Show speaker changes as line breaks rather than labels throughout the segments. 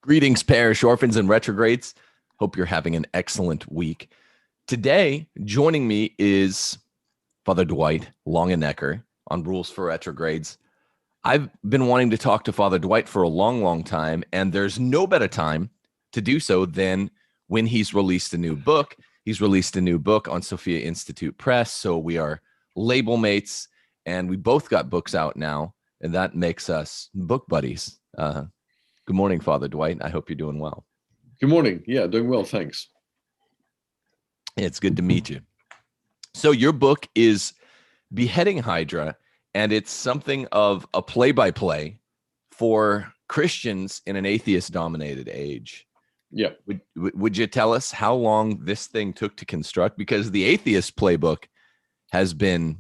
Greetings, parish orphans and retrogrades. Hope you're having an excellent week. Today, joining me is Father Dwight Longenecker on Rules for Retrogrades. I've been wanting to talk to Father Dwight for a long time, and there's no better time to do so than when he's released a new book. He's released a new book on Sophia Institute Press, so we are label mates, and we both got books out now, and that makes us book buddies. Good morning, Father Dwight. I hope you're doing well.
Good morning. Yeah, doing well, thanks.
It's good to meet you. So your book is Beheading Hydra, and it's something of a play-by-play for Christians in an atheist-dominated age.
Yeah.
Would you tell us how long this thing took to construct? Because the atheist playbook has been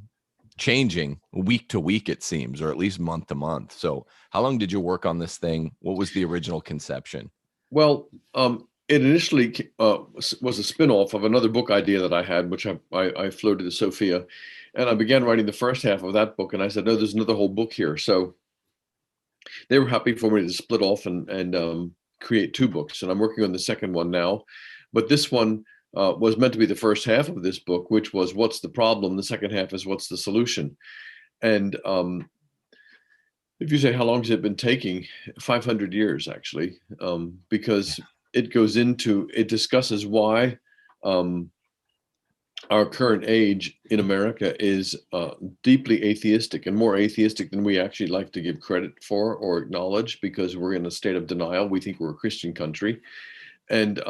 changing week to week, it seems, or at least month to month. So how long did you work on this thing? What was the original conception?
Well, it initially was a spin-off of another book idea that I had, which I floated to Sophia. And I began writing the first half of that book. And I said, no, there's another whole book here. So they were happy for me to split off and create two books. And I'm working on the second one now. But this one was meant to be the first half of this book, which was what's the problem? The second half is what's the solution? And if you say how long has it been taking, 500 years actually, because it discusses why our current age in America is deeply atheistic and more atheistic than we actually like to give credit for or acknowledge, because we're in a state of denial. We think we're a Christian country. And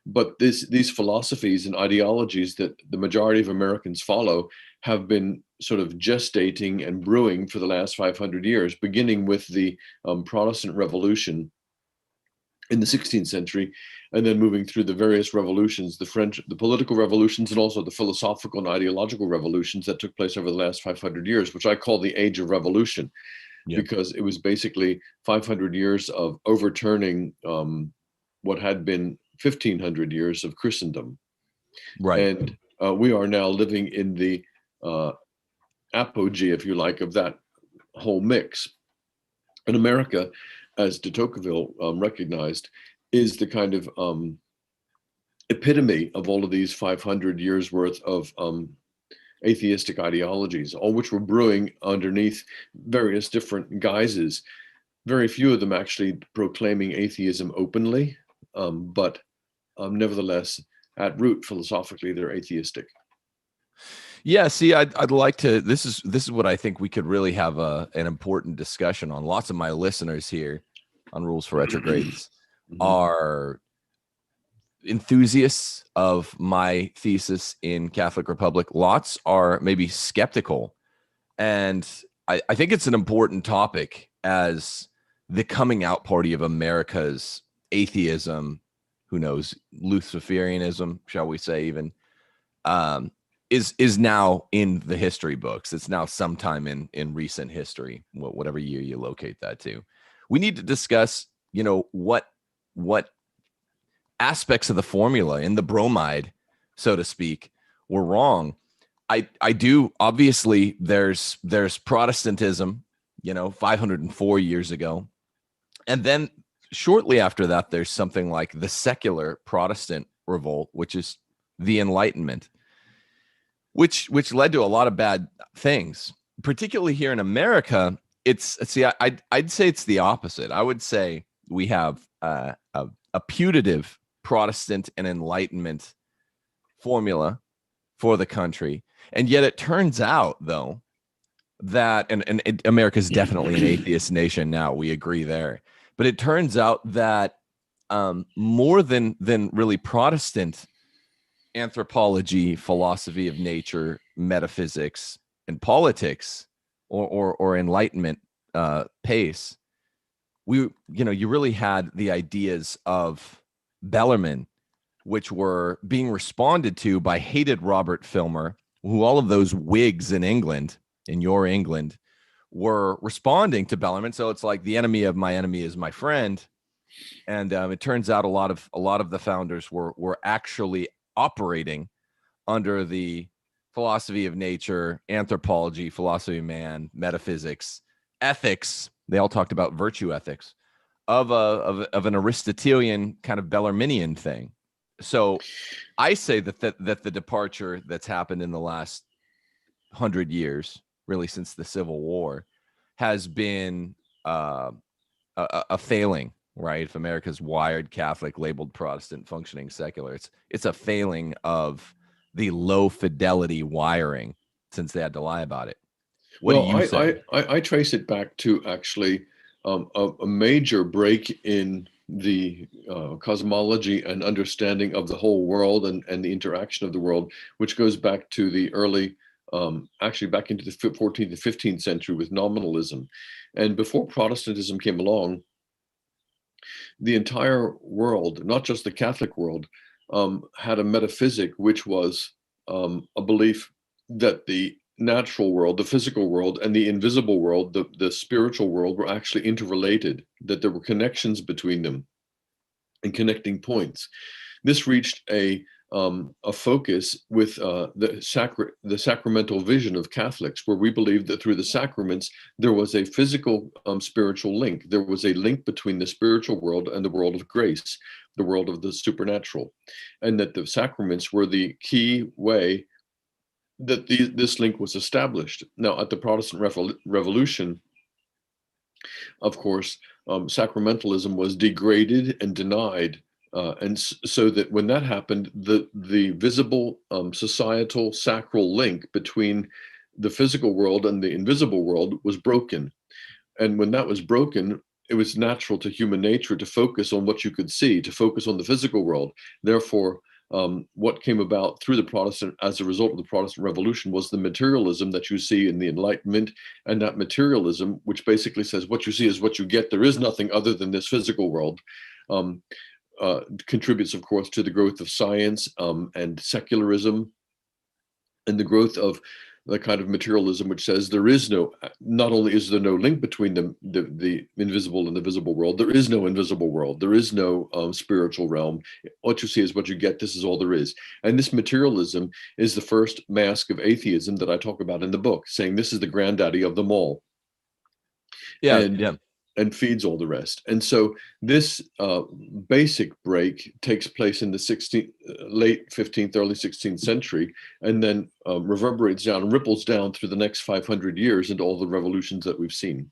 but these philosophies and ideologies that the majority of Americans follow have been sort of gestating and brewing for the last 500 years, beginning with the Protestant Revolution in the 16th century, and then moving through the various revolutions, the political revolutions, and also the philosophical and ideological revolutions that took place over the last 500 years, which I call the Age of Revolution, because it was basically 500 years of overturning what had been 1,500 years of Christendom.
Right.
And we are now living in the apogee, if you like, of that whole mix. And America, as de Tocqueville recognized, is the kind of epitome of all of these 500 years worth of atheistic ideologies, all which were brewing underneath various different guises. Very few of them actually proclaiming atheism openly, but nevertheless, at root, philosophically, they're atheistic.
Yeah, see, I'd like to. This is what I think we could really have an important discussion on. Lots of my listeners here on Rules for Retrogrades are enthusiasts of my thesis in Catholic Republic. Lots are maybe skeptical, and I think it's an important topic as the coming out party of America's atheism. Who knows, Luciferianism, shall we say, even, is now in the history books. It's now sometime in recent history, whatever year you locate that to. We need to discuss, what aspects of the formula in the bromide, so to speak, were wrong. I do, obviously, there's Protestantism, 504 years ago. And then shortly after that, there's something like the secular Protestant revolt, which is the Enlightenment, which led to a lot of bad things, particularly here in America. I'd say it's the opposite. I would say we have a putative Protestant and Enlightenment formula for the country, and yet it turns out, though, that America's definitely an atheist nation now. We agree there. But it turns out that more than really Protestant anthropology, philosophy of nature, metaphysics, and politics, or Enlightenment pace, you really had the ideas of Bellarmine, which were being responded to by hated Robert Filmer, who all of those Whigs in England, in your England, were responding to Bellarmine. So it's like the enemy of my enemy is my friend. And it turns out a lot of the founders were actually operating under the philosophy of nature, anthropology, philosophy of man, metaphysics, ethics. They all talked about virtue ethics of an Aristotelian kind of Bellarminian thing. So I say that the departure that's happened in the last 100 years, really since the Civil War, has been a failing, right? If America's wired Catholic, labeled Protestant, functioning secular, it's a failing of the low fidelity wiring since they had to lie about it. What do you say?
I trace it back to actually a major break in the cosmology and understanding of the whole world and the interaction of the world, which goes back to the early, actually back into the 14th and 15th century with nominalism. And before Protestantism came along, the entire world, not just the Catholic world, had a metaphysic, which was a belief that the natural world, the physical world, and the invisible world, the spiritual world, were actually interrelated, that there were connections between them and connecting points. This reached a focus with the sacramental vision of Catholics, where we believed that through the sacraments there was a physical spiritual link. There was a link between the spiritual world and the world of grace, the world of the supernatural, and that the sacraments were the key way that this link was established. Now, at the Protestant Revolution, of course, sacramentalism was degraded and denied. So that when that happened, the visible societal sacral link between the physical world and the invisible world was broken. And when that was broken, it was natural to human nature to focus on what you could see, to focus on the physical world. Therefore, what came about through the Protestant, as a result of the Protestant Revolution, was the materialism that you see in the Enlightenment. And that materialism, which basically says what you see is what you get, there is nothing other than this physical world, contributes, of course, to the growth of science and secularism, and the growth of the kind of materialism which says there is no, not only is there no link between the invisible and the visible world, there is no invisible world, there is no spiritual realm. What you see is what you get. This is all there is. And this materialism is the first mask of atheism that I talk about in the book, saying this is the granddaddy of them all. And feeds all the rest. And so this basic break takes place in the late 15th, early 16th century, and then reverberates down and ripples down through the next 500 years into all the revolutions that we've seen.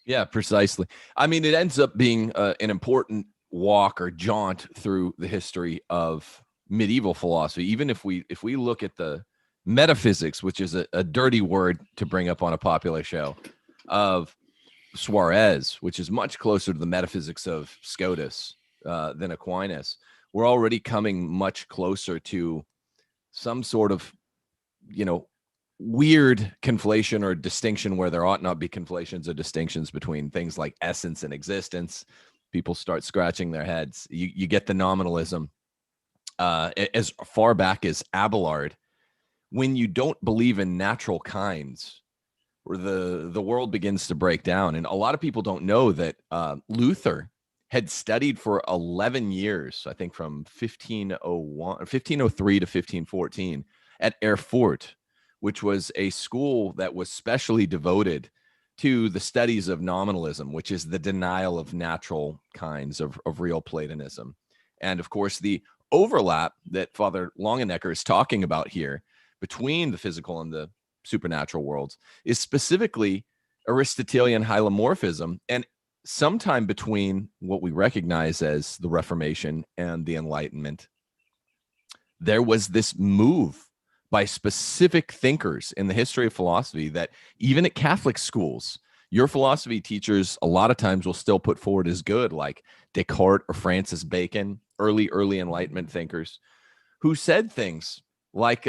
Yeah, precisely. I mean, it ends up being an important walk or jaunt through the history of medieval philosophy. Even if we look at the metaphysics, which is a dirty word to bring up on a popular show, of Suarez, which is much closer to the metaphysics of Scotus than Aquinas, we're already coming much closer to some sort of, weird conflation or distinction where there ought not be conflations or distinctions between things like essence and existence. People start scratching their heads. You get the nominalism as far back as Abelard. When you don't believe in natural kinds, where the world begins to break down. And a lot of people don't know that Luther had studied for 11 years, I think from 1503 to 1514 at Erfurt, which was a school that was specially devoted to the studies of nominalism, which is the denial of natural kinds of real Platonism. And of course, the overlap that Father Longenecker is talking about here between the physical and the supernatural worlds is specifically Aristotelian hylomorphism, and sometime between what we recognize as the Reformation and the Enlightenment, there was this move by specific thinkers in the history of philosophy that even at Catholic schools, your philosophy teachers a lot of times will still put forward as good, like Descartes or Francis Bacon, early Enlightenment thinkers, who said things like,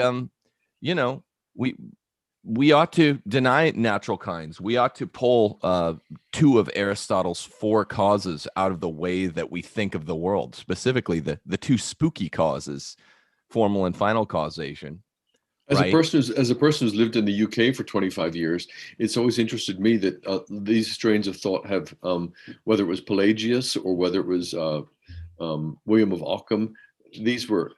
we ought to deny natural kinds. We ought to pull two of Aristotle's four causes out of the way that we think of the world, specifically the two spooky causes, formal and final causation.
As a person who's lived in the UK for 25 years, it's always interested me that these strains of thought have, whether it was Pelagius or whether it was William of Ockham, these were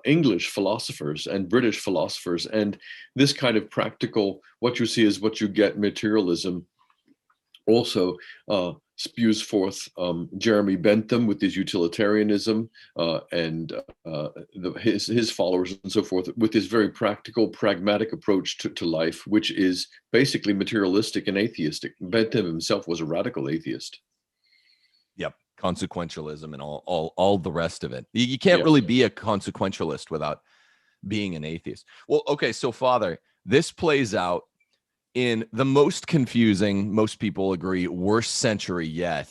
English philosophers and British philosophers, and this kind of practical, what you see is what you get materialism also spews forth Jeremy Bentham with his utilitarianism and his followers and so forth, with this very practical, pragmatic approach to life, which is basically materialistic and atheistic. Bentham himself was a radical atheist.
Yep. Consequentialism and all the rest of it. You can't really be a consequentialist without being an atheist. Well, okay, so Father, this plays out in the most confusing, most people agree, worst century yet.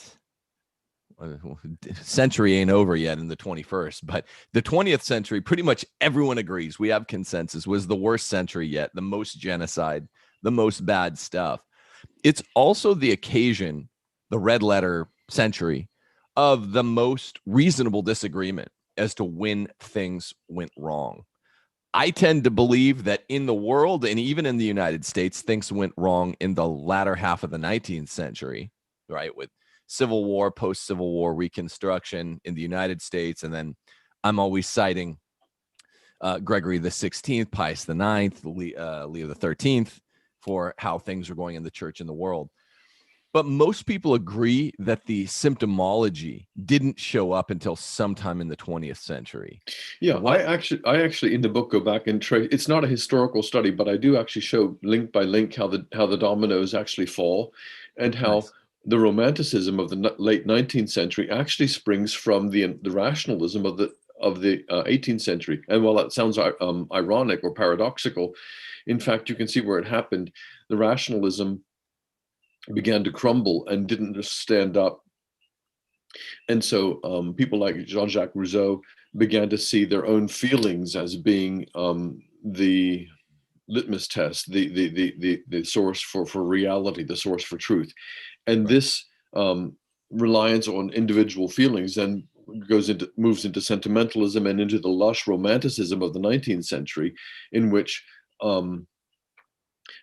Century ain't over yet in the 21st, but the 20th century, pretty much everyone agrees, we have consensus, was the worst century yet, the most genocide, the most bad stuff. It's also the occasion, the red letter century, of the most reasonable disagreement as to when things went wrong. I tend to believe that in the world and even in the United States, things went wrong in the latter half of the 19th century, right? With Civil War, post-Civil War Reconstruction in the United States. And then I'm always citing Gregory the 16th, Pius the 9th, Leo the 13th for how things were going in the church in the world. But most people agree that the symptomology didn't show up until sometime in the 20th century.
Yeah, I actually in the book go back and trace. It's not a historical study, but I do actually show link by link how the dominoes actually fall, and how the romanticism of the late 19th century actually springs from the rationalism of the 18th century. And while that sounds ironic or paradoxical, in fact, you can see where it happened. The rationalism began to crumble and didn't stand up. And so people like Jean-Jacques Rousseau began to see their own feelings as being the litmus test, the source for reality, the source for truth. And this reliance on individual feelings then moves into sentimentalism and into the lush romanticism of the 19th century, in which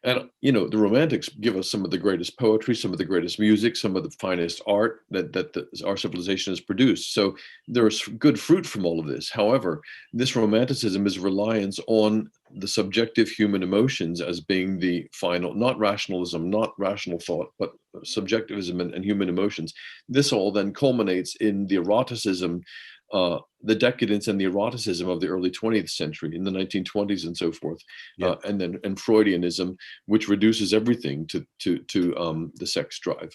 and the Romantics give us some of the greatest poetry, some of the greatest music, some of the finest art that our civilization has produced. So there's good fruit from all of this. However, this Romanticism is reliance on the subjective human emotions as being the final, not rationalism, not rational thought, but subjectivism and human emotions. This all then culminates in the eroticism, the decadence and the eroticism of the early 20th century in the 1920s and so forth, and Freudianism, which reduces everything to the sex drive.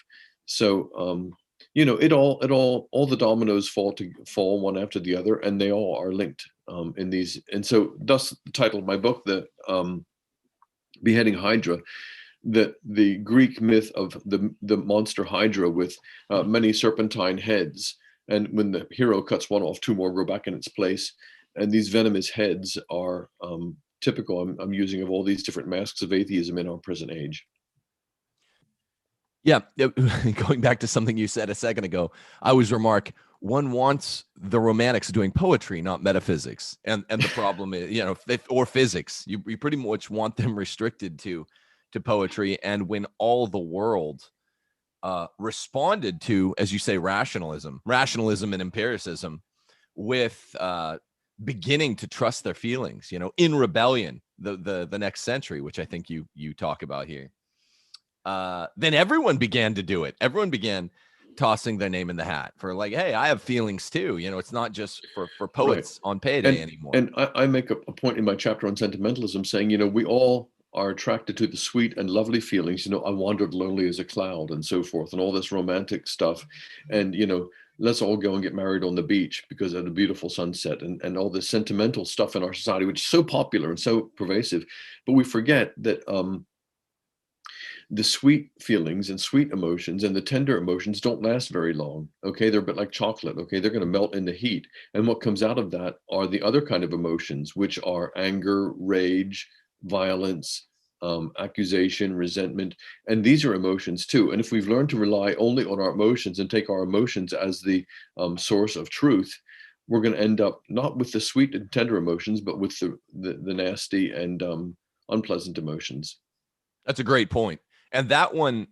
So all the dominoes fall one after the other, and they all are linked in these. And so, thus the title of my book, the Beheading Hydra. The Greek myth of the monster Hydra with many serpentine heads. And when the hero cuts one off, two more grow back in its place. And these venomous heads are typical, I'm using, of all these different masks of atheism in our present age.
Yeah. Going back to something you said a second ago, I always remark, one wants the Romantics doing poetry, not metaphysics. And the problem is, or physics. You pretty much want them restricted to poetry. And when all the world responded to, as you say, rationalism and empiricism with beginning to trust their feelings, in rebellion, the next century, which I think you talk about here, then everyone began to do it. Everyone began tossing their name in the hat for, like, hey, I have feelings too. It's not just for poets on payday anymore.
And I make a point in my chapter on sentimentalism saying, we all are attracted to the sweet and lovely feelings. I wandered lonely as a cloud and so forth, and all this romantic stuff. And, let's all go and get married on the beach because of the beautiful sunset, and all this sentimental stuff in our society, which is so popular and so pervasive. But we forget that the sweet feelings and sweet emotions and the tender emotions don't last very long. Okay, they're a bit like chocolate. Okay, they're going to melt in the heat. And what comes out of that are the other kind of emotions, which are anger, rage, violence, accusation, resentment. And these are emotions too. And if we've learned to rely only on our emotions and take our emotions as the source of truth, we're going to end up not with the sweet and tender emotions, but with the nasty and unpleasant emotions.
That's a great point. And that one,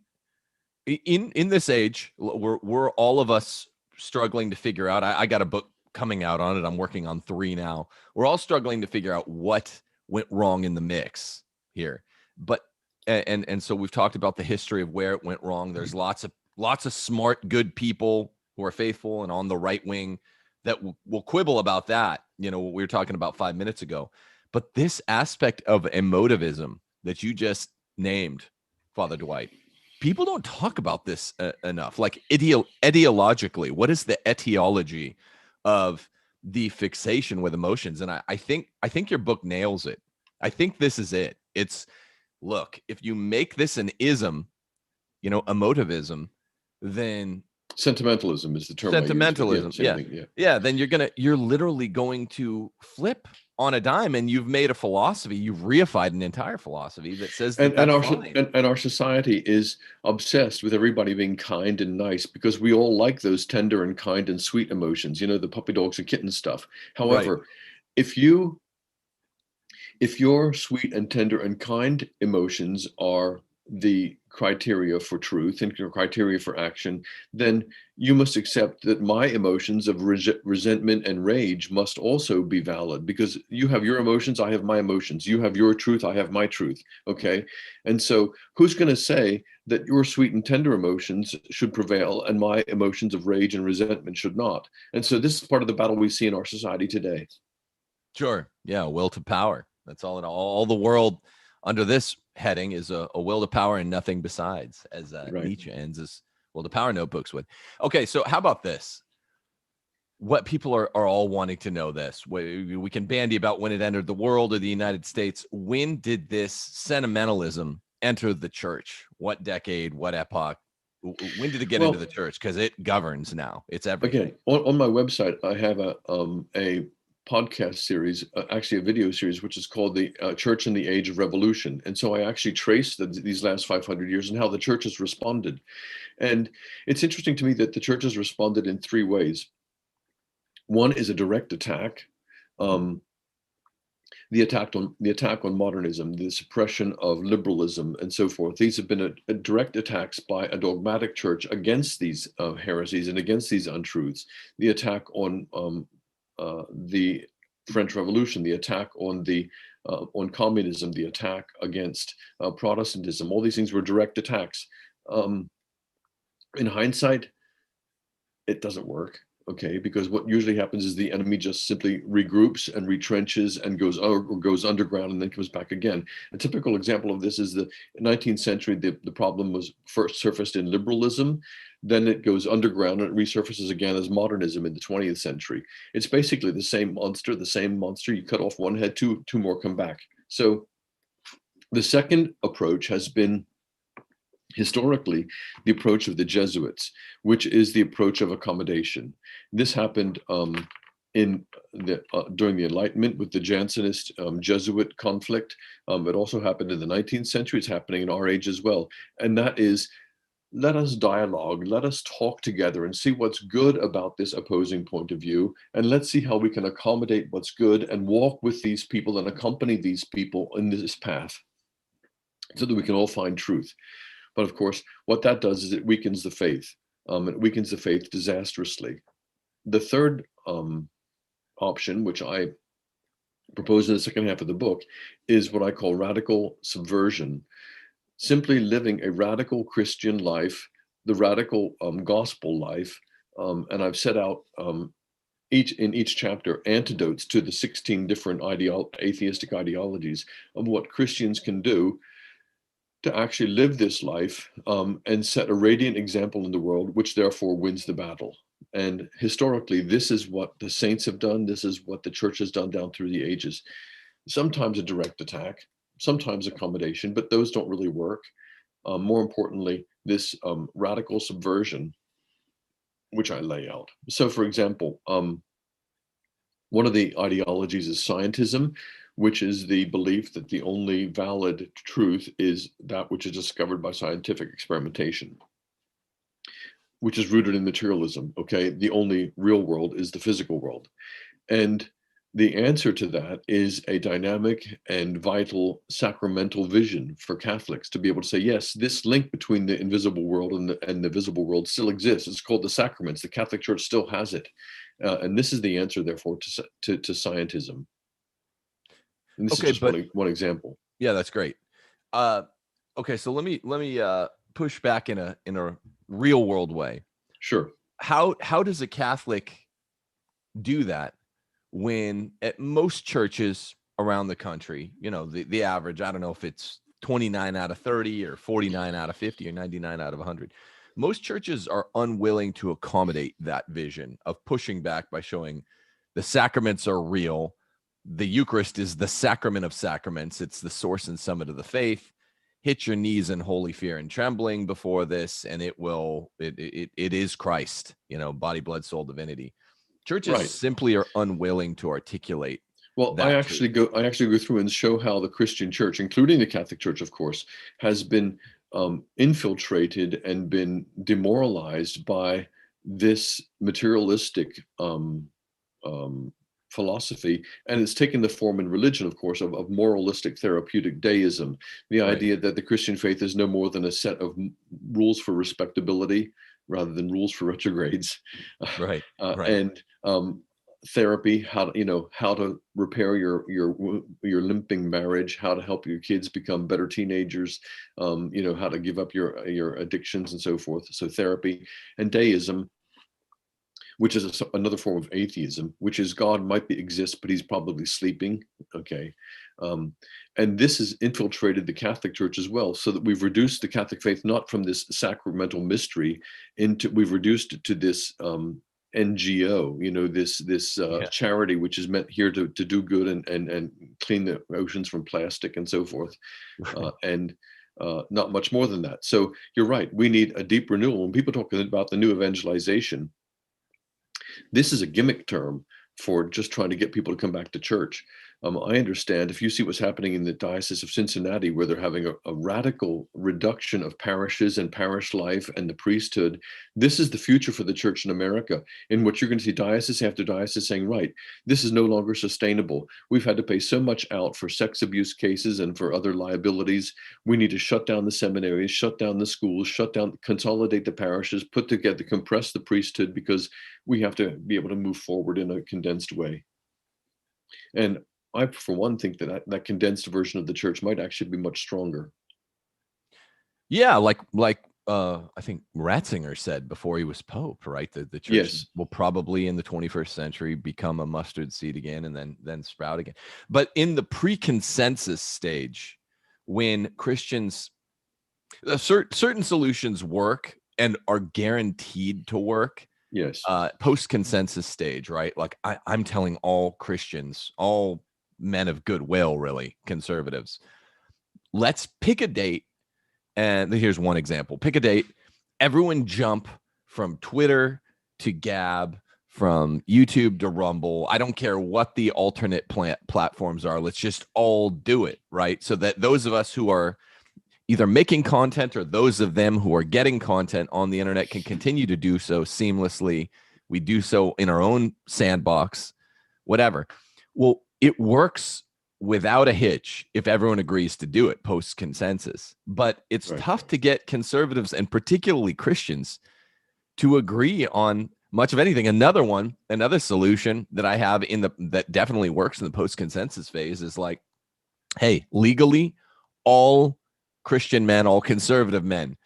in this age, we're all of us struggling to figure out. I got a book coming out on it. I'm working on 3 now. We're all struggling to figure out what went wrong in the mix here. But and so we've talked about the history of where it went wrong. There's lots of lots of smart, good people who are faithful and on the right wing that will quibble about that, what we were talking about 5 minutes ago. But this aspect of emotivism that you just named, Father Dwight, people don't talk about this enough. Like ideologically, what is the etiology of the fixation with emotions? And I think your book nails it. I think this is it. It's, look, if you make this an ism, emotivism, then
sentimentalism is the term
sentimentalism.
I used.
Yeah. Then you're literally going to flip on a dime, and you've made a philosophy. You've reified an entire philosophy that says that
and our society is obsessed with everybody being kind and nice because we all like those tender and kind and sweet emotions. The puppy dogs and kitten stuff. However,
right.
if your sweet and tender and kind emotions are the criteria for truth and criteria for action, then you must accept that my emotions of resentment and rage must also be valid, because you have your emotions, I have my emotions. You have your truth, I have my truth. Okay. And so who's going to say that your sweet and tender emotions should prevail and my emotions of rage and resentment should not? And so this is part of the battle we see in our society today.
Sure. Yeah. Will to power. That's all the world under this heading is a will to power and nothing besides, as
Right.
Nietzsche ends his will to power notebooks with. Okay. So how about this? What people are all wanting to know this. We can bandy about when it entered the world or the United States. When did this sentimentalism enter the church? What decade? What epoch? When did it get into the church? Because it governs now. It's everything.
Again, on my website, I have a podcast series, actually a video series, which is called the Church in the Age of Revolution. And so I actually traced these last 500 years and how the church has responded. And it's interesting to me that the church has responded in three ways. One is a direct attack. The attack on modernism, the suppression of liberalism, and so forth. These have been a direct attacks by a dogmatic church against these heresies and against these untruths. The attack on the French Revolution, the attack on communism, the attack against Protestantism. All these things were direct attacks. In hindsight, it doesn't work. Okay, because what usually happens is the enemy just simply regroups and retrenches and goes underground and then comes back again. A typical example of this is the 19th century. The problem was first surfaced in liberalism, then it goes underground and it resurfaces again as modernism in the 20th century. It's basically the same monster. You cut off one head, two more come back. So the second approach has been historically the approach of the Jesuits, which is the approach of accommodation. This happened during the Enlightenment with the Jansenist Jesuit conflict. It also happened in the 19th century. It's happening in our age as well. And that is, let us dialogue, let us talk together and see what's good about this opposing point of view. And let's see how we can accommodate what's good and walk with these people and accompany these people in this path so that we can all find truth. But of course, what that does is it weakens the faith. It weakens the faith disastrously. The third option, which I propose in the second half of the book, is what I call radical subversion. Simply living a radical Christian life, the radical gospel life. And I've set out in each chapter antidotes to the 16 different atheistic ideologies of what Christians can do to actually live this life and set a radiant example in the world, which therefore wins the battle. And historically, this is what the saints have done. This is what the church has done down through the ages. Sometimes a direct attack, sometimes accommodation, but those don't really work. More importantly, this radical subversion, which I lay out. So for example, one of the ideologies is scientism, which is the belief that the only valid truth is that which is discovered by scientific experimentation, which is rooted in materialism. Okay, the only real world is the physical world. And the answer to that is a dynamic and vital sacramental vision for Catholics to be able to say, yes, this link between the invisible world and the visible world still exists. It's called the sacraments. The Catholic Church still has it. And this is the answer, therefore, to scientism. And this is just one example.
Yeah, that's great. Okay, so let me push back in a real world way.
Sure.
How does a Catholic do that when at most churches around the country, the average, I don't know if it's 29 out of 30 or 49 out of 50 or 99 out of 100. Most churches are unwilling to accommodate that vision of pushing back by showing the sacraments are real. The Eucharist is the sacrament of sacraments. It's the source and summit of the faith. Hit your knees in holy fear and trembling before this, and it is Christ, body, blood, soul, divinity. Churches simply are unwilling to articulate.
Well, I actually go through and show how the Christian church, including the Catholic Church, of course, has been infiltrated and been demoralized by this materialistic philosophy, and it's taken the form in religion, of course, of moralistic therapeutic deism. The idea that the Christian faith is no more than a set of rules for respectability rather than rules for retrogrades.
Right.
And therapy, how to repair your limping marriage, how to help your kids become better teenagers, how to give up your addictions and so forth. So therapy. And deism, which is another form of atheism, which is God might exist, but he's probably sleeping. Okay. And this has infiltrated the Catholic Church as well, so that we've reduced the Catholic faith not from this sacramental mystery we've reduced it to this NGO, this charity, which is meant here to do good and clean the oceans from plastic and so forth, and not much more than that. So you're right. We need a deep renewal. When people talk about the new evangelization, this is a gimmick term for just trying to get people to come back to church. I understand if you see what's happening in the Diocese of Cincinnati, where they're having a radical reduction of parishes and parish life and the priesthood. This is the future for the church in America, in which you're going to see diocese after diocese saying, right, this is no longer sustainable. We've had to pay so much out for sex abuse cases and for other liabilities. We need to shut down the seminaries, shut down the schools, consolidate the parishes, put together, compress the priesthood, because we have to be able to move forward in a condensed way. And I, for one, think that condensed version of the church might actually be much stronger.
Yeah, like I think Ratzinger said before he was Pope, right? The church will probably in the 21st century become a mustard seed again, and then sprout again. But in the pre-consensus stage, when Christians, certain solutions work and are guaranteed to work.
Yes.
Post-consensus stage, right? Like I'm telling all Christians, all men of goodwill, really, conservatives, let's pick a date. And here's one example. Pick a date. Everyone jump from Twitter to Gab, from YouTube to Rumble. I don't care what the alternate platforms are. Let's just all do it, right? So that those of us who are either making content or those of them who are getting content on the internet can continue to do so seamlessly. We do so in our own sandbox, whatever. Well, it works without a hitch if everyone agrees to do it post-consensus. But it's tough to get conservatives and particularly Christians to agree on much of anything. Another solution that I have that definitely works in the post-consensus phase is like, hey, legally, all Christian men, all conservative men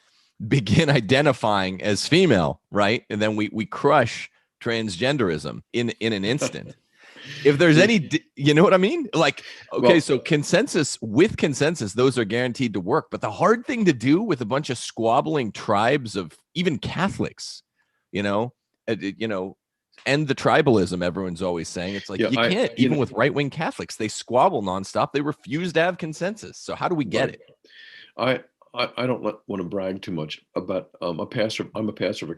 begin identifying as female, right? And then we crush transgenderism in an instant. If there's any, you know what I mean? Like, okay, so consensus, those are guaranteed to work. But the hard thing to do with a bunch of squabbling tribes of even Catholics, end the tribalism everyone's always saying. It's like, you can't, even with right-wing Catholics, they squabble nonstop. They refuse to have consensus. So how do we get it?
I don't want to brag too much about I'm a pastor of a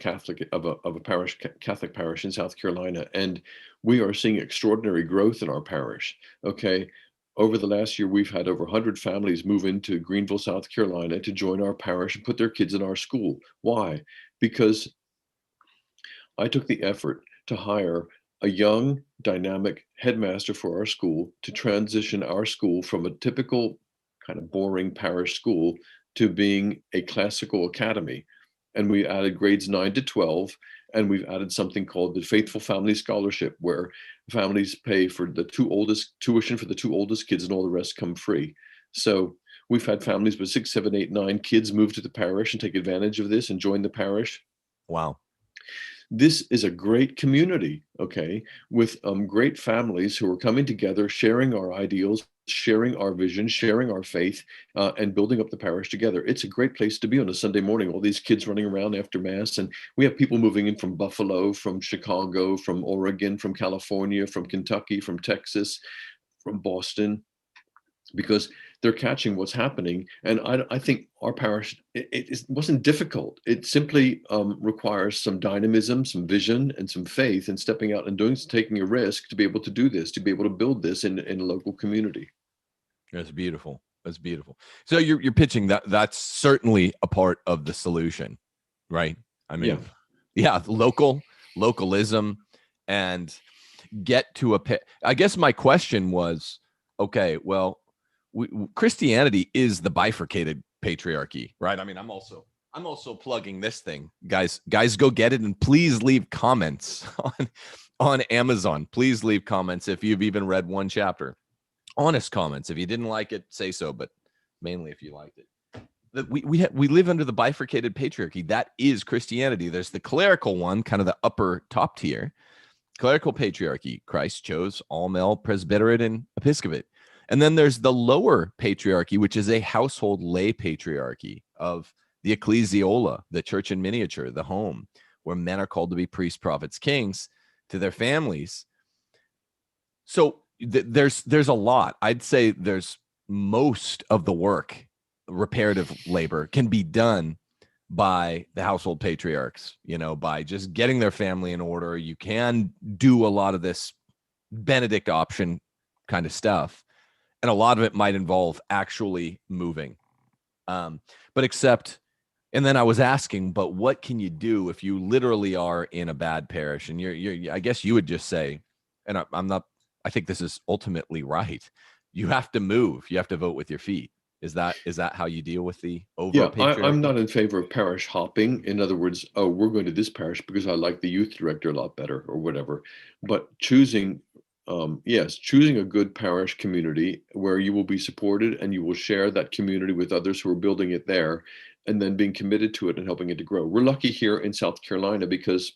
Catholic parish in South Carolina, and we are seeing extraordinary growth in our parish. Okay. Over the last year, we've had over 100 families move into Greenville, South Carolina to join our parish and put their kids in our school. Why? Because I took the effort to hire a young, dynamic headmaster for our school to transition our school from a typical kind of boring parish school to being a classical academy. And we added grades 9 to 12, and we've added something called the Faithful Family Scholarship, where families pay for tuition for the two oldest kids, and all the rest come free. So We've had families with 6, 7, 8, 9 kids move to the parish and take advantage of this and join the parish.
Wow.
This is a great community, okay, with great families who are coming together, sharing our ideals, sharing our vision, sharing our faith, and building up the parish together. It's a great place to be on a Sunday morning. All these kids running around after Mass, and we have people moving in from Buffalo, from Chicago, from Oregon, from California, from Kentucky, from Texas, from Boston, because they're catching what's happening. And I think our parish, it wasn't difficult. It simply requires some dynamism, some vision, and some faith, and stepping out and taking a risk to be able to do this, to be able to build this in a local community.
That's beautiful. That's beautiful. So you're pitching that's certainly a part of the solution, right? I mean, yeah, localism, and get to I guess my question was, okay, well, Christianity is the bifurcated patriarchy, right? I mean, I'm also plugging this thing, guys. Go get it, and please leave comments on Amazon. Please leave comments if you've even read one chapter. Honest comments. If you didn't like it, say so, but mainly if you liked it. That we live under the bifurcated patriarchy. That is Christianity. There's the clerical one, kind of the upper top tier. Clerical patriarchy. Christ chose all male presbyterate and episcopate. And then there's the lower patriarchy, which is a household lay patriarchy of the ecclesiola, the church in miniature, the home, where men are called to be priests, prophets, kings to their families. So there's a lot. I'd say there's most of the work, reparative labor, can be done by the household patriarchs, by just getting their family in order. You can do a lot of this Benedict option kind of stuff. And a lot of it might involve actually moving. And then I was asking, but what can you do if you literally are in a bad parish? And you're I guess you would just say, and I think this is ultimately right. You have to move. You have to vote with your feet. Is that how you deal with the overall patriarchy?
I'm not in favor of parish hopping. In other words, we're going to this parish because I like the youth director a lot better or whatever. But choosing a good parish community where you will be supported and you will share that community with others who are building it there, and then being committed to it and helping it to grow. We're lucky here in South Carolina because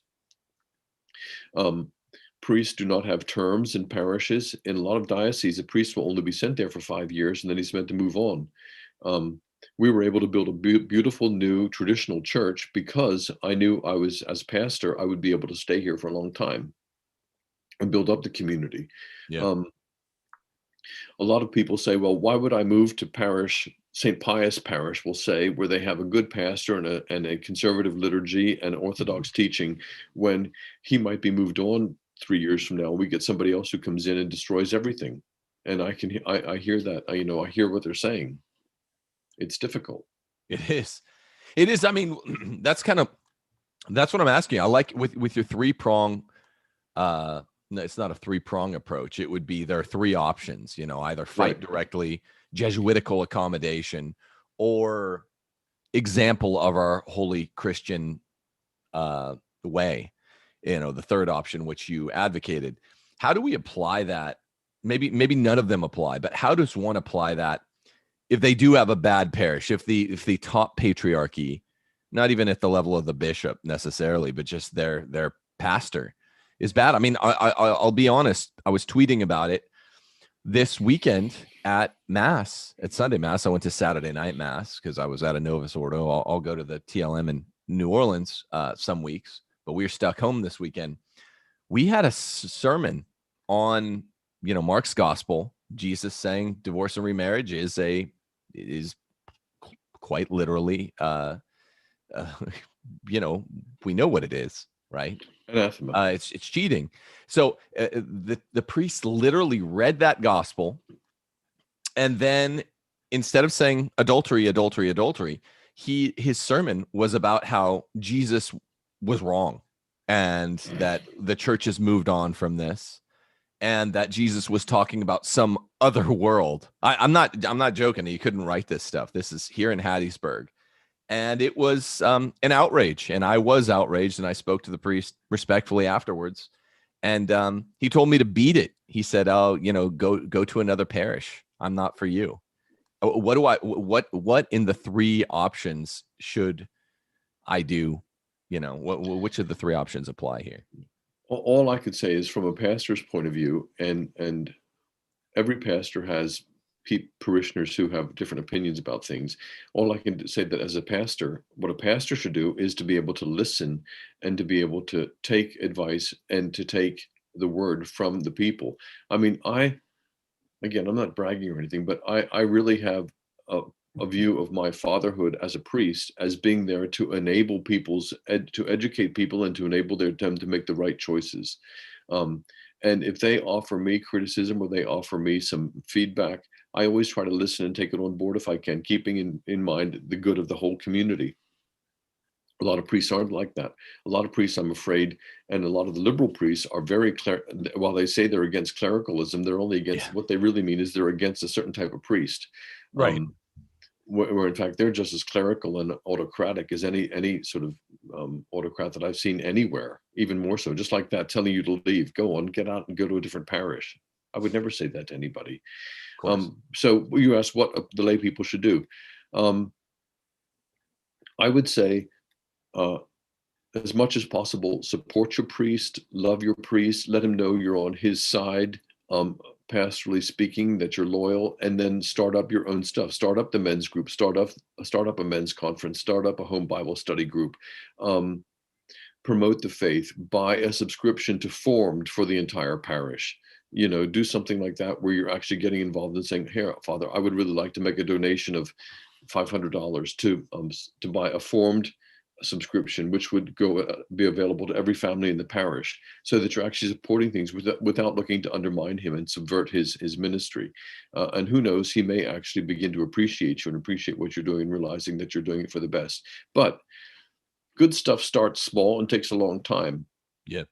priests do not have terms in parishes. In a lot of dioceses, a priest will only be sent there for 5 years and then he's meant to move on. We were able to build a beautiful new traditional church because I knew as pastor, I would be able to stay here for a long time and build up the community.
Yeah.
A lot of people say, well, why would I move to parish? St. Pius Parish will say, where they have a good pastor and a conservative liturgy and Orthodox teaching, when he might be moved on 3 years from now. We get somebody else who comes in and destroys everything. And I hear that. I hear what they're saying. It's difficult.
It is. I mean, that's what I'm asking. I like with your 3-prong. No, it's not a 3-prong approach. It would be there are 3 options. Either fight directly, Jesuitical accommodation, or example of our holy Christian way. The third option, which you advocated. How do we apply that? Maybe none of them apply, but how does one apply that if they do have a bad parish? If the top patriarchy, not even at the level of the bishop necessarily, but just their pastor is bad. I mean, I'll be honest. I was tweeting about it this weekend at Mass, at Sunday Mass. I went to Saturday night Mass because I was at a Novus Ordo. I'll go to the TLM in New Orleans some weeks, but we were stuck home this weekend. We had a sermon on, Mark's gospel, Jesus saying divorce and remarriage is quite literally, we know what it is, right?
Anathema.
It's cheating. So the priest literally read that gospel, and then instead of saying adultery, his sermon was about how Jesus was wrong, and that the church has moved on from this, and that Jesus was talking about some other world. I'm not joking. You couldn't write this stuff. This is here in Hattiesburg. And it was an outrage, and I was outraged, and I spoke to the priest respectfully afterwards, and he told me to beat it. He said, "Oh, go to another parish. I'm not for you." what in the three options should I do? Which of the three options apply here?
All I could say is from a pastor's point of view, and every pastor has parishioners who have different opinions about things. All I can say that as a pastor, what a pastor should do is to be able to listen and to be able to take advice and to take the word from the people. I mean, again, I'm not bragging or anything, but I really have a view of my fatherhood as a priest as being there to enable to educate people and to enable them to make the right choices. And if they offer me criticism or they offer me some feedback, I always try to listen and take it on board if I can, keeping in mind the good of the whole community. A lot of priests aren't like that. A lot of priests, I'm afraid, and a lot of the liberal priests are while they say they're against clericalism, they're only against, what they really mean is they're against a certain type of priest.
Right.
Where in fact they're just as clerical and autocratic as any sort of autocrat that I've seen anywhere, even more so. Just like that, telling you to leave, go on, get out and go to a different parish. I would never say that to anybody. So you asked what the lay people should do. I would say, as much as possible, support your priest, love your priest, let him know you're on his side, pastorally speaking, that you're loyal, and then start up your own stuff. Start up the men's group, start up a men's conference, start up a home Bible study group, promote the faith, buy a subscription to Formed for the entire parish. Do something like that where you're actually getting involved and saying, here, Father, I would really like to make a donation of $500 to buy a Formed subscription, which would be available to every family in the parish, so that you're actually supporting things without looking to undermine him and subvert his ministry. And who knows, he may actually begin to appreciate you and appreciate what you're doing, realizing that you're doing it for the best. But good stuff starts small and takes a long time.
Yeah.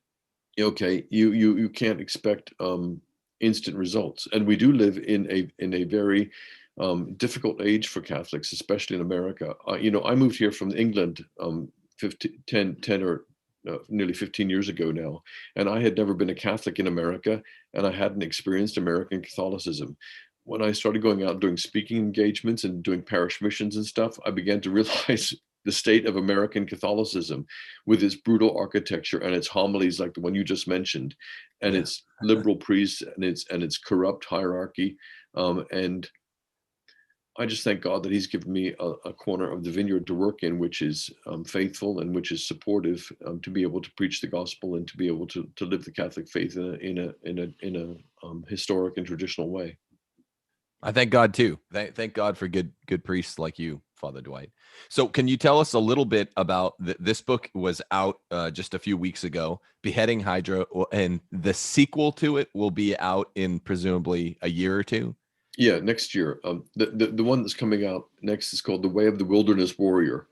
Okay, you can't expect instant results, and we do live in a very difficult age for Catholics, especially in America. I moved here from England 10 or nearly 15 years ago now, and I had never been a Catholic in America, and I hadn't experienced American Catholicism. When I started going out doing speaking engagements and doing parish missions and stuff, I began to realize the state of American Catholicism, with its brutal architecture and its homilies like the one you just mentioned, and its liberal priests and its corrupt hierarchy. And I just thank God that he's given me a corner of the vineyard to work in, which is faithful and which is supportive, to be able to preach the gospel and to be able to live the Catholic faith in a historic and traditional way.
I thank God too. Thank God for good priests like you, Father Dwight. So can you tell us a little bit about this book? Was out just a few weeks ago, Beheading Hydra, and the sequel to it will be out in presumably a year or two?
Yeah, next year. The one that's coming out next is called The Way of the Wilderness Warrior.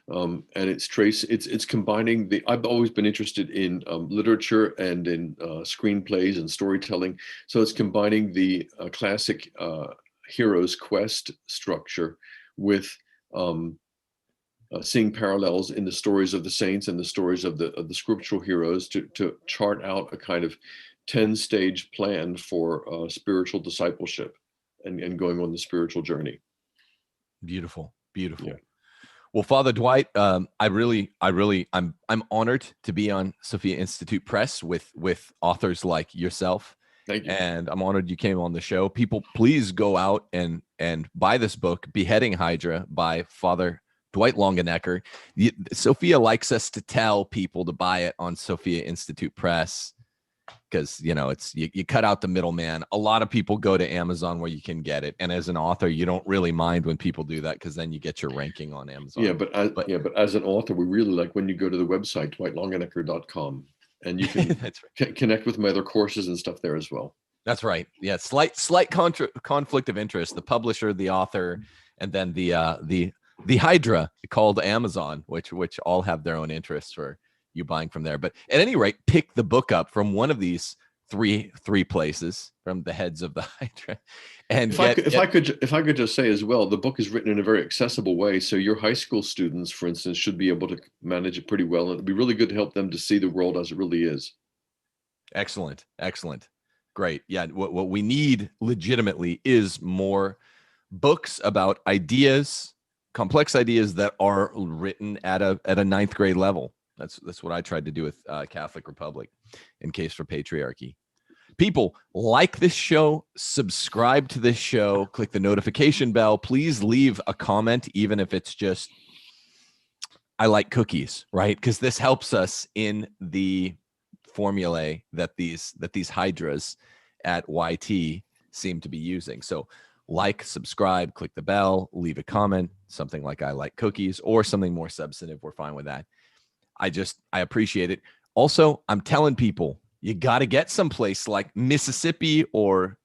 And it's combining I've always been interested in literature and in screenplays and storytelling. So it's combining the classic hero's quest structure with seeing parallels in the stories of the saints and the stories of the scriptural heroes to chart out a kind of 10-stage plan for spiritual discipleship and going on the spiritual journey.
Beautiful.
Yeah.
Well, Father Dwight, I'm honored to be on Sophia Institute Press with authors like yourself.
Thank you.
And I'm honored you came on the show. People, please go out and buy this book, Beheading Hydra, by Father Dwight Longenecker. Sophia likes us to tell people to buy it on Sophia Institute Press, because it's you cut out the middleman. A lot of people go to Amazon where you can get it, and as an author, you don't really mind when people do that, because then you get your ranking on Amazon.
Yeah, but as an author, we really like when you go to the website dwightlongenecker.com, and you can
That's right.
Connect with my other courses and stuff there as well.
That's right. Yeah, slight conflict of interest: the publisher, the author, and then the Hydra called Amazon, which all have their own interests for you buying from there. But at any rate, pick the book up from one of these three places, from the heads of the Hydra. And
if I could just say as well, the book is written in a very accessible way, so your high school students, for instance, should be able to manage it pretty well, and it'd be really good to help them to see the world as it really is.
Excellent. Great. Yeah, what we need legitimately is more books about ideas, complex ideas that are written at a ninth grade level. That's what I tried to do with Catholic Republic in Case for Patriarchy. People, like this show, subscribe to this show, click the notification bell. Please leave a comment, even if it's just, I like cookies, right? Because this helps us in the formulae that these hydras at YT seem to be using. So like, subscribe, click the bell, leave a comment, something like I like cookies, or something more substantive. We're fine with that. I appreciate it. Also, I'm telling people, you got to get someplace like Mississippi or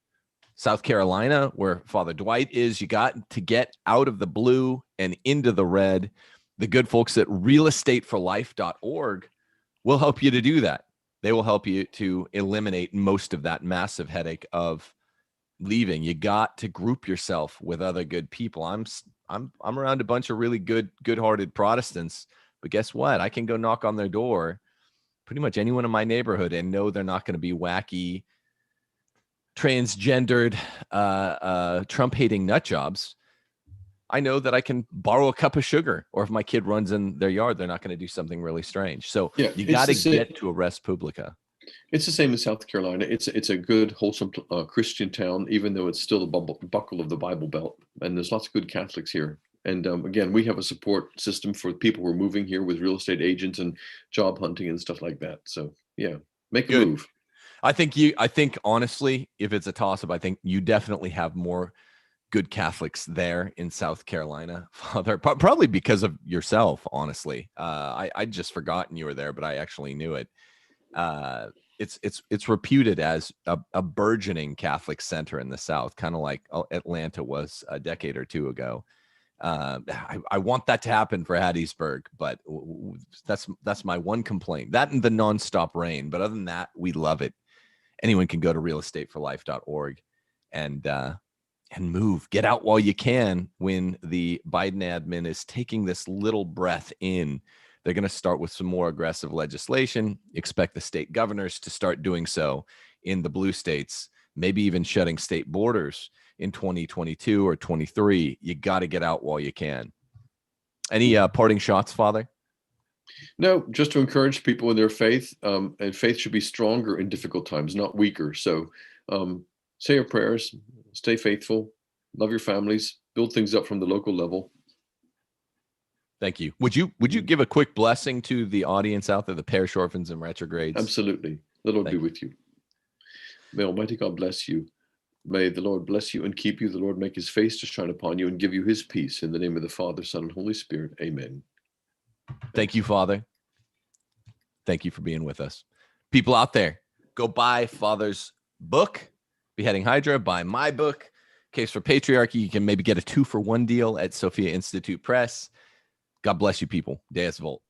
South Carolina, where Father Dwight is. You got to get out of the blue and into the red. The good folks at realestateforlife.org will help you to do that. They will help you to eliminate most of that massive headache of leaving. You got to group yourself with other good people. I'm around a bunch of really good-hearted Protestants, but guess what? I can go knock on their door, pretty much anyone in my neighborhood, and know they're not going to be wacky, transgendered, Trump-hating nut jobs. I know that I can borrow a cup of sugar, or if my kid runs in their yard, they're not going to do something really strange. So yeah, you got to get to a res publica.
It's the same in South Carolina. It's a good, wholesome Christian town, even though it's still the buckle of the Bible Belt. And there's lots of good Catholics here. And again, we have a support system for people who are moving here with real estate agents and job hunting and stuff like that. So yeah, make a move.
I think honestly, if it's a toss-up, I think you definitely have more good Catholics there in South Carolina, Father, probably because of yourself. Honestly, I'd just forgotten you were there, but I actually knew it. It's reputed as a burgeoning Catholic center in the South, kind of like Atlanta was a decade or two ago. I want that to happen for Hattiesburg, but that's my one complaint. That and the nonstop rain. But other than that, we love it. Anyone can go to realestateforlife.org and move. Get out while you can. When the Biden admin is taking this little breath in, they're going to start with some more aggressive legislation. Expect the state governors to start doing so in the blue states, maybe even shutting state borders in 2022 or 23. You got to get out while you can. Any parting shots, Father?
No, just to encourage people in their faith, and faith should be stronger in difficult times, not weaker. So say your prayers, stay faithful, love your families, build things up from the local level.
Thank you. Would you give a quick blessing to the audience out there, the parish orphans and retrogrades?
Absolutely. The Lord be with you. May Almighty God bless you. May the Lord bless you and keep you. The Lord make his face to shine upon you and give you his peace. In the name of the Father, Son, and Holy Spirit. Amen.
Thank you, Father. Thank you for being with us. People out there, go buy Father's book, Beheading Hydra. Buy my book, Case for Patriarchy. You can maybe get a 2-for-1 deal at Sophia Institute Press. God bless you, people. Deus Volt.